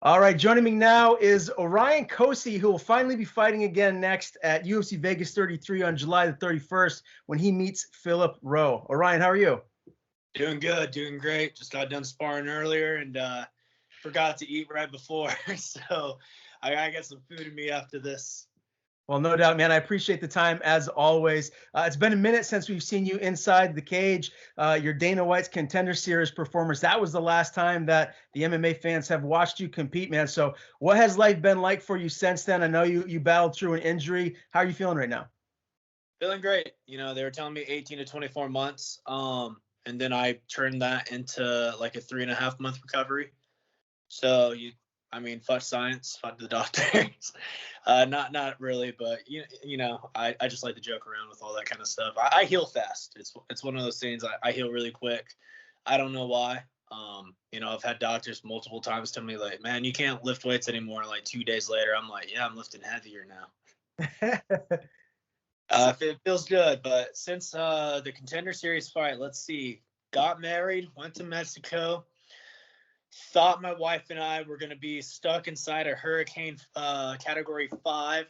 All right, joining me now is Orion Cosce, who will finally be fighting again next at UFC Vegas 33 on July the 31st when he meets Phillip Rowe. Orion, how are you? Doing good, doing great. Just got done sparring earlier and forgot to eat right before. So I gotta get some food in me after this. Well, no doubt, man. I appreciate the time as always. It's been a minute since we've seen you inside the cage. Your Dana White's Contender Series performance. That was the last time that the MMA fans have watched you compete, man. So what has life been like for you since then? I know you battled through an injury. How are you feeling right now? Feeling great. They were telling me 18 to 24 months. And then I turned that into like a 3.5 month recovery. So fuck science, fuck the doctors. Not really, but I just like to joke around with all that kind of stuff. I heal fast. It's one of those things. I heal really quick. I don't know why. I've had doctors multiple times tell me like, man, you can't lift weights anymore. Like 2 days later, I'm like, yeah, I'm lifting heavier now. It feels good, but since the Contender Series fight, let's see, got married, went to Mexico. Thought my wife and I were going to be stuck inside a hurricane category 5.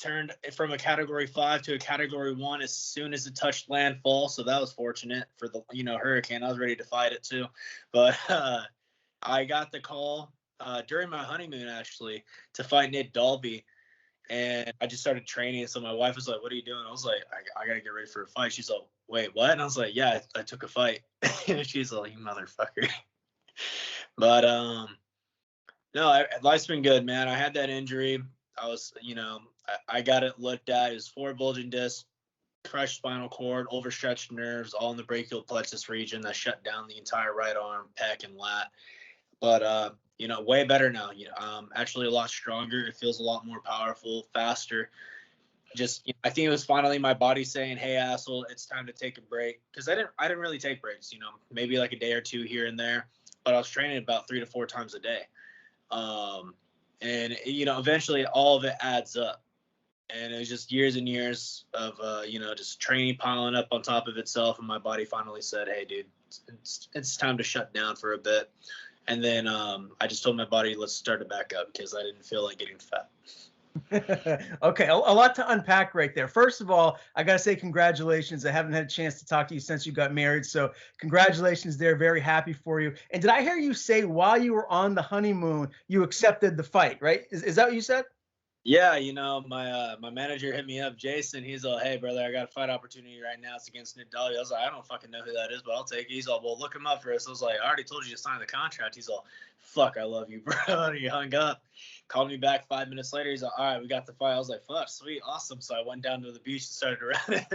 Turned from a category 5 to a category 1 as soon as it touched landfall. So that was fortunate for the hurricane. I was ready to fight it too, but I got the call during my honeymoon actually to fight Nate Dalby, and I just started training. So my wife was like, "What are you doing?" I was like, "I gotta get ready for a fight." She's like, "Wait, what?" And I was like, "Yeah, I took a fight." And she's like, "You motherfucker." But no, life's been good, man. I had that injury. I was, I got it looked at. It was 4 bulging discs, crushed spinal cord, overstretched nerves, all in the brachial plexus region that shut down the entire right arm, pec, and lat. But way better now. Actually a lot stronger. It feels a lot more powerful, faster. Just, I think it was finally my body saying, "Hey, asshole, it's time to take a break." Because I didn't really take breaks. Maybe like a day or two here and there. But I was training about 3 to 4 times a day. And eventually all of it adds up. And it was just years and years of, just training piling up on top of itself. And my body finally said, "Hey, dude, it's time to shut down for a bit." And then I just told my body, let's start it back up because I didn't feel like getting fat. Okay, a lot to unpack right there. First of all, I got to say congratulations. I haven't had a chance to talk to you since you got married. So congratulations there. Very happy for you. And did I hear you say while you were on the honeymoon, you accepted the fight, right? Is that what you said? Yeah, my manager hit me up, Jason. He's like, "Hey, brother, I got a fight opportunity right now. It's against Nick Dolly." I was like, "I don't fucking know who that is, but I'll take it." He's like, "Well, look him up for us." I was like, "I already told you to sign the contract." He's like, "Fuck, I love you, bro." And he hung up. Called me back 5 minutes later. He's like, "All right, we got the fight." I was like, "Fuck, sweet, awesome." So I went down to the beach and started running.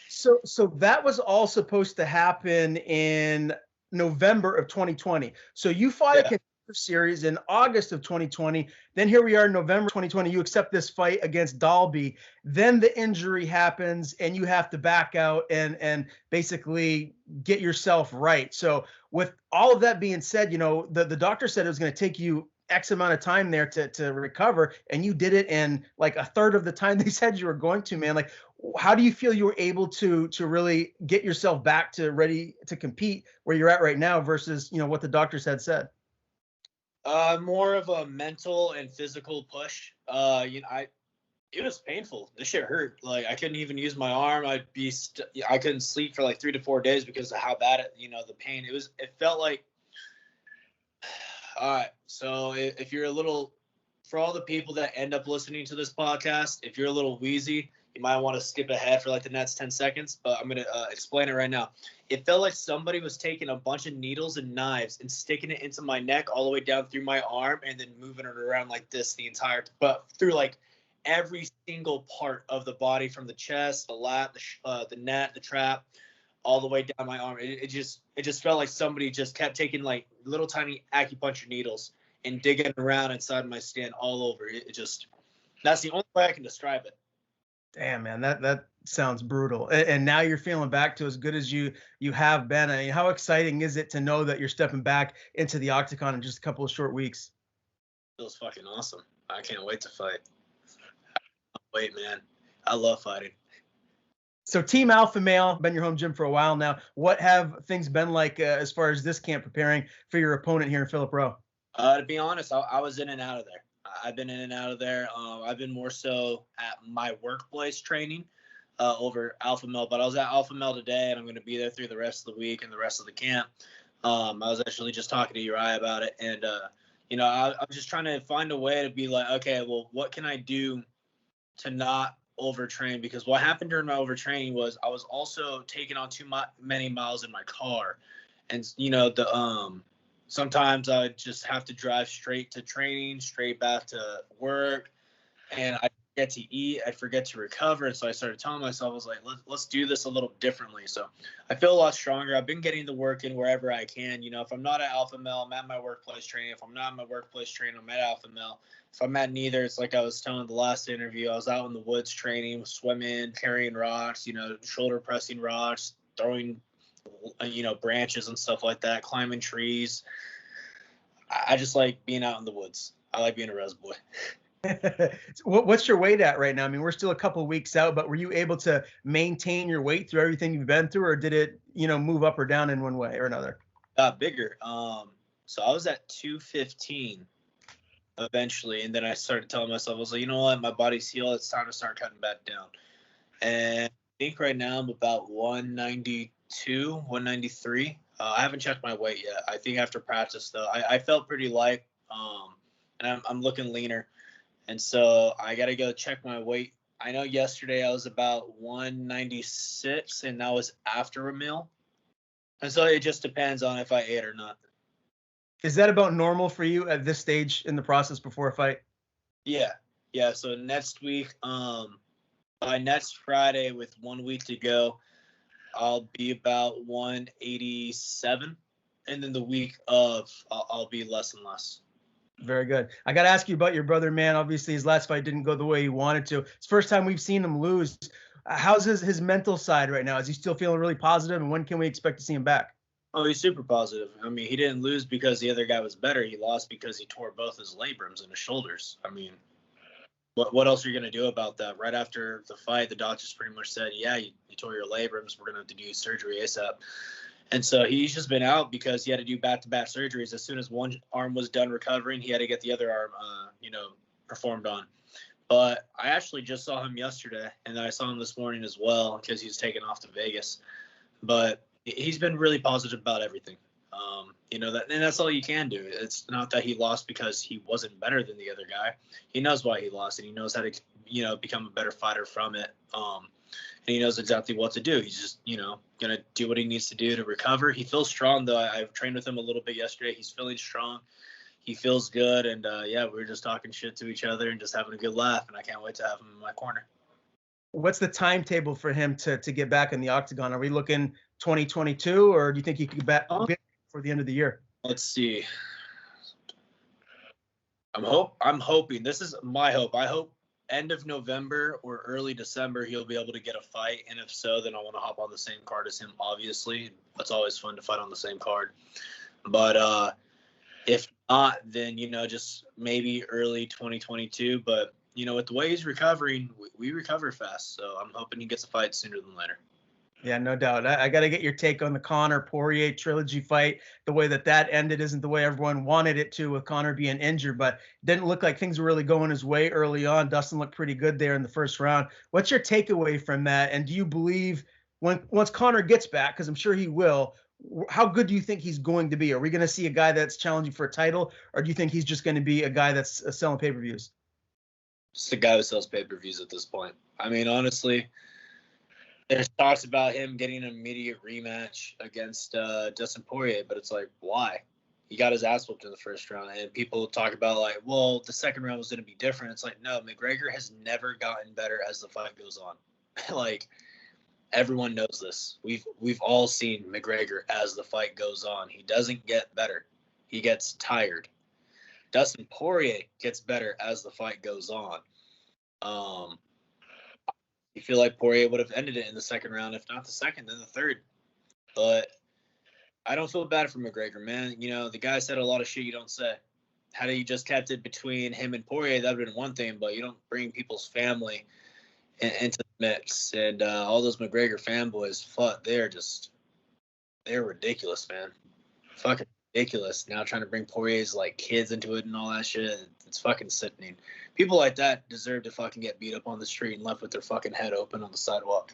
So that was all supposed to happen in November of 2020. So you fought a Yeah. contender series in August of 2020. Then here we are in November 2020. You accept this fight against Dalby. Then the injury happens and you have to back out and basically get yourself right. So with all of that being said, the doctor said it was going to take you X amount of time there to recover, and you did it in like a third of the time they said you were going to, man. Like, how do you feel you were able to really get yourself back to ready to compete where you're at right now versus what the doctors had said? More of a mental and physical push. It was painful. This shit hurt. Like I couldn't even use my arm. I couldn't sleep for like 3 to 4 days because of how bad the pain. It felt like. All right. So if you're a little, for all the people that end up listening to this podcast, if you're a little wheezy, you might want to skip ahead for like the next 10 seconds, but I'm going to explain it right now. It felt like somebody was taking a bunch of needles and knives and sticking it into my neck all the way down through my arm and then moving it around like this but through like every single part of the body, from the chest, the lat, the net, the trap, all the way down my arm. It just felt like somebody just kept taking like little tiny acupuncture needles and digging around inside my skin all over. That's the only way I can describe it. Damn, man, that sounds brutal. And now you're feeling back to as good as you have been. I mean, how exciting is it to know that you're stepping back into the octagon in just a couple of short weeks? Feels fucking awesome. I can't wait to fight. Wait, man. I love fighting. So Team Alpha Male, been your home gym for a while now. What have things been like as far as this camp preparing for your opponent here in Phillip Rowe? To be honest, I was in and out of there. I've been in and out of there. I've been more so at my workplace training over Alpha Male, but I was at Alpha Male today, and I'm going to be there through the rest of the week and the rest of the camp. I was actually just talking to Uriah about it, and I'm just trying to find a way to be like, okay, well, what can I do to not overtrain? Because what happened during my overtraining was I was also taking on too many miles in my car, and sometimes I just have to drive straight to training, straight back to work, and I forget to eat, I forget to recover. And so I started telling myself, I was like, let's do this a little differently. So I feel a lot stronger. I've been getting the work in wherever I can. If I'm not at Alpha Male, I'm at my workplace training. If I'm not at my workplace training, I'm at Alpha Male. If I'm at neither, it's like I was telling the last interview, I was out in the woods training, swimming, carrying rocks, shoulder pressing rocks, throwing, branches and stuff like that, climbing trees. I just like being out in the woods. I like being a res boy. What's your weight at right now? I mean, we're still a couple of weeks out, but were you able to maintain your weight through everything you've been through, or did it, move up or down in one way or another? Bigger. So I was at 215 eventually, and then I started telling myself, I was like, you know what, my body's healed. It's time to start cutting back down. And I think right now I'm about 192, 193. I haven't checked my weight yet. I think after practice, though, I felt pretty light, and I'm looking leaner. And so I got to go check my weight. I know yesterday I was about 196, and that was after a meal. And so it just depends on if I ate or not. Is that about normal for you at this stage in the process before a fight? Yeah. So next week, by next Friday with 1 week to go, I'll be about 187. And then the week of, I'll be less and less. Very good. I got to ask you about your brother, man. Obviously, his last fight didn't go the way he wanted to. It's the first time we've seen him lose. How's his mental side right now? Is he still feeling really positive, and when can we expect to see him back? Oh, he's super positive. I mean, he didn't lose because the other guy was better. He lost because he tore both his labrums and his shoulders. I mean, what else are you going to do about that? Right after the fight, the doctors pretty much said, yeah, you tore your labrums. We're going to have to do surgery ASAP. And so he's just been out because he had to do back-to-back surgeries. As soon as one arm was done recovering, he had to get the other arm, performed on. But I actually just saw him yesterday, and I saw him this morning as well because he's taken off to Vegas. But he's been really positive about everything. And that's all you can do. It's not that he lost because he wasn't better than the other guy. He knows why he lost, and he knows how to, become a better fighter from it. And he knows exactly what to do. He's just, going to do what he needs to do to recover. He feels strong, though. I've trained with him a little bit yesterday. He's feeling strong. He feels good. And, we were just talking shit to each other and just having a good laugh. And I can't wait to have him in my corner. What's the timetable for him to get back in the octagon? Are we looking 2022, or do you think he could get back for the end of the year? Let's see. I'm hoping. This is my hope. I hope end of November or early December he'll be able to get a fight, and if so, then I want to hop on the same card as him. Obviously, it's always fun to fight on the same card. But if not, then just maybe early 2022. But with the way he's recovering, we recover fast, so I'm hoping he gets a fight sooner than later. Yeah, no doubt. I got to get your take on the Conor Poirier trilogy fight. The way that ended isn't the way everyone wanted it to, with Conor being injured, but it didn't look like things were really going his way early on. Dustin looked pretty good there in the first round. What's your takeaway from that? And do you believe once Conor gets back, because I'm sure he will, how good do you think he's going to be? Are we going to see a guy that's challenging for a title, or do you think he's just going to be a guy that's selling pay-per-views? Just a guy who sells pay-per-views at this point. I mean, honestly, there's talks about him getting an immediate rematch against Dustin Poirier, but it's like, why? He got his ass whooped in the first round, and people talk about like, well, the second round was going to be different. It's like, no, McGregor has never gotten better as the fight goes on. Like, everyone knows this. We've all seen McGregor as the fight goes on. He doesn't get better. He gets tired. Dustin Poirier gets better as the fight goes on. You feel like Poirier would have ended it in the second round, if not the second, then the third. But I don't feel bad for McGregor, man. The guy said a lot of shit you don't say. Had he just kept it between him and Poirier, that would have been one thing, but you don't bring people's family into the mix. And all those McGregor fanboys, they're ridiculous, man. Fucking ridiculous. Now trying to bring Poirier's like kids into it and all that shit. It's fucking sickening. People like that deserve to fucking get beat up on the street and left with their fucking head open on the sidewalk.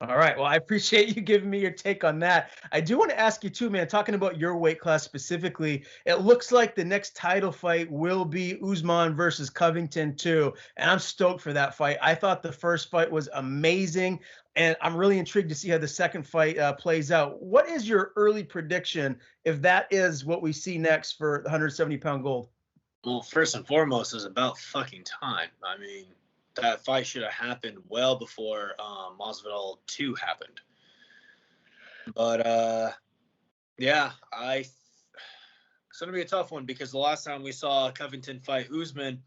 All right. Well, I appreciate you giving me your take on that. I do want to ask you too, man, talking about your weight class specifically, it looks like the next title fight will be Usman versus Covington too. And I'm stoked for that fight. I thought the first fight was amazing, and I'm really intrigued to see how the second fight plays out. What is your early prediction if that is what we see next for the 170-pound gold? Well, first and foremost, it's about fucking time. I mean, that fight should have happened well before Masvidal 2 happened. But yeah, it's gonna be a tough one because the last time we saw Covington fight Usman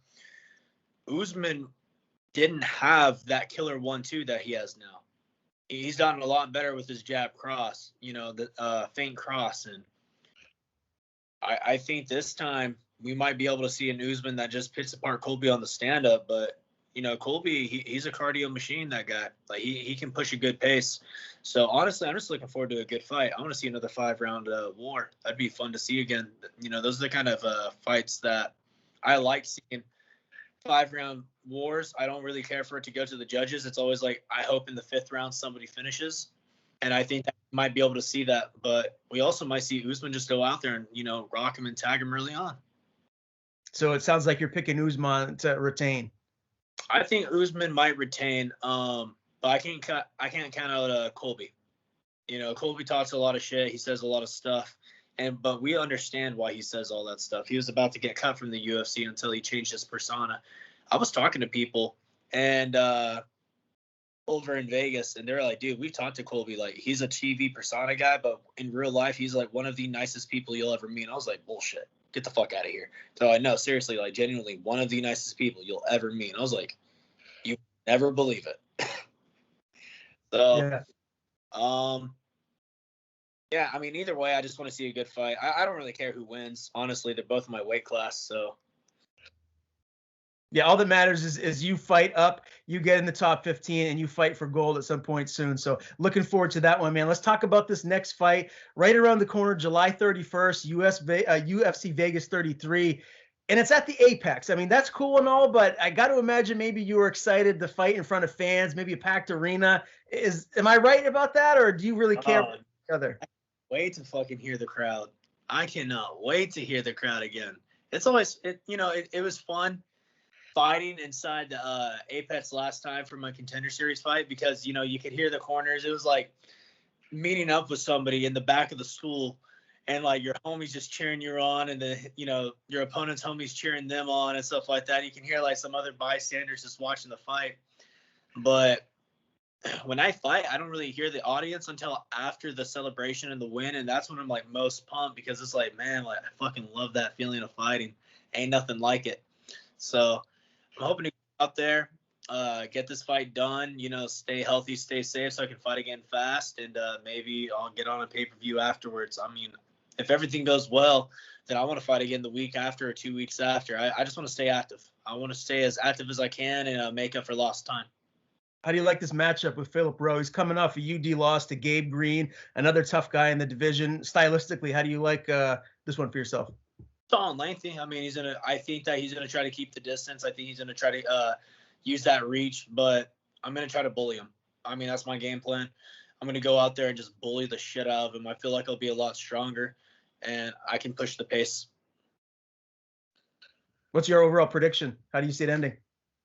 didn't have that killer 1-2 that he has now. He's gotten a lot better with his jab cross, the feint cross, and I think this time we might be able to see an Usman that just picks apart Colby on the stand-up, but Colby, he's a cardio machine, that guy. Like, he can push a good pace. So, honestly, I'm just looking forward to a good fight. I want to see another 5-round war. That'd be fun to see again. Those are the kind of fights that I like seeing. 5-round wars. I don't really care for it to go to the judges. It's always like, I hope in the 5th round somebody finishes. And I think that we might be able to see that. But we also might see Usman just go out there and, rock him and tag him early on. So it sounds like you're picking Usman to retain. I think Usman might retain, but I can't count out Colby. Colby talks a lot of shit. He says a lot of stuff, but we understand why he says all that stuff. He was about to get cut from the UFC until he changed his persona. I was talking to people and over in Vegas, and they're like, "Dude, we've talked to Colby. Like, he's a TV persona guy, but in real life, he's like one of the nicest people you'll ever meet." And I was like, "Bullshit. Get the fuck out of here." So I know, seriously, like, genuinely one of the nicest people you'll ever meet. And I was like, you never believe it. So, yeah, I mean, either way, I just want to see a good fight. I don't really care who wins. Honestly, they're both in my weight class, so. Yeah, all that matters is you fight up, you get in the top 15, and you fight for gold at some point soon. So looking forward to that one, man. Let's talk about this next fight right around the corner, July 31st, UFC Vegas 33. And it's at the Apex. I mean, that's cool and all, but I got to imagine maybe you were excited to fight in front of fans, maybe a packed arena. Am I right about that, or do you really care for each other? I can't wait to fucking hear the crowd. I cannot wait to hear the crowd again. It's always, it was fun fighting inside the Apex last time for my Contender Series fight because, you could hear the corners. It was like meeting up with somebody in the back of the school and like your homies just cheering you on and your opponent's homies cheering them on and stuff like that. You can hear like some other bystanders just watching the fight. But when I fight, I don't really hear the audience until after the celebration and the win. And that's when I'm like most pumped because it's like, man, like I fucking love that feeling of fighting. Ain't nothing like it. So I'm hoping to get out there, get this fight done, stay healthy, stay safe so I can fight again fast. And maybe I'll get on a pay-per-view afterwards. I mean, if everything goes well, then I want to fight again the week after or 2 weeks after. I just want to stay active. I want to stay as active as I can and make up for lost time. How do you like this matchup with Phillip Rowe? He's coming off a UD loss to Gabe Green, another tough guy in the division. Stylistically, how do you like this one for yourself? Tall and lengthy. I mean, I think that he's gonna try to keep the distance. I think he's gonna try to use that reach, but I'm gonna try to bully him. I mean, that's my game plan. I'm gonna go out there and just bully the shit out of him. I feel like I'll be a lot stronger, and I can push the pace. What's your overall prediction? How do you see it ending?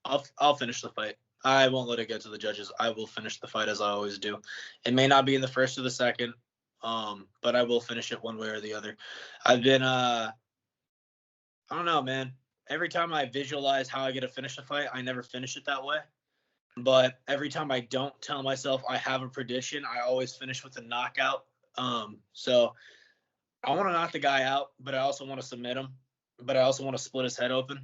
I'll finish the fight. I won't let it get to the judges. I will finish the fight as I always do. It may not be in the first or the second, but I will finish it one way or the other. I've been I don't know, man. Every time I visualize how I get to finish a fight, I never finish it that way. But every time I don't tell myself I have a prediction, I always finish with a knockout. So I want to knock the guy out, but I also want to submit him. But I also want to split his head open.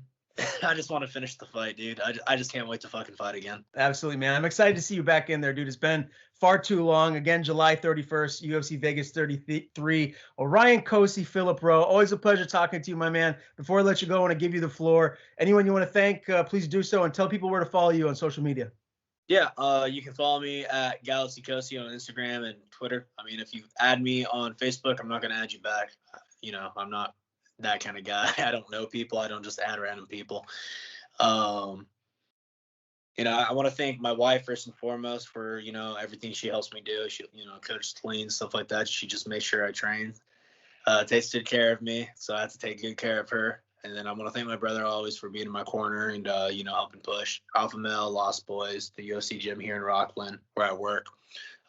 I just want to finish the fight, dude. I just can't wait to fucking fight again. Absolutely, man. I'm excited to see you back in there, dude. It's been far too long. Again, July 31st, UFC Vegas 33. Orion Cosce, Phillip Rowe. Always a pleasure talking to you, my man. Before I let you go, I want to give you the floor. Anyone you want to thank, please do so, and tell people where to follow you on social media. Yeah, you can follow me at Galaxy Cosce on Instagram and Twitter. I mean, if you add me on Facebook, I'm not gonna add you back. I'm not that kind of guy. I don't know people. I don't just add random people. Um, I want to thank my wife first and foremost for everything she helps me do. She coaches clean stuff like that. She just makes sure I train. Takes good care of me, so I have to take good care of her. And then I want to thank my brother always for being in my corner and helping push Alpha Male, Lost Boys, the UFC gym here in Rockland where I work.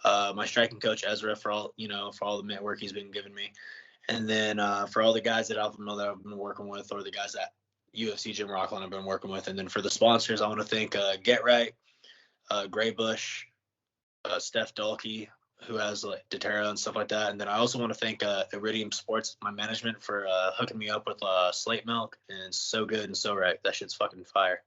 My striking coach Ezra for all the mitt work he's been giving me, and then for all the guys at Alpha Male that I've been working with, or the guys at UFC Gym Rockland I've been working with, and then for the sponsors, I want to thank Get Right, Gray Bush, Steph Dalkey, who has like Deterra and stuff like that. And then I also want to thank Iridium Sports, my management, for hooking me up with Slate Milk. And it's so good and so right. That shit's fucking fire.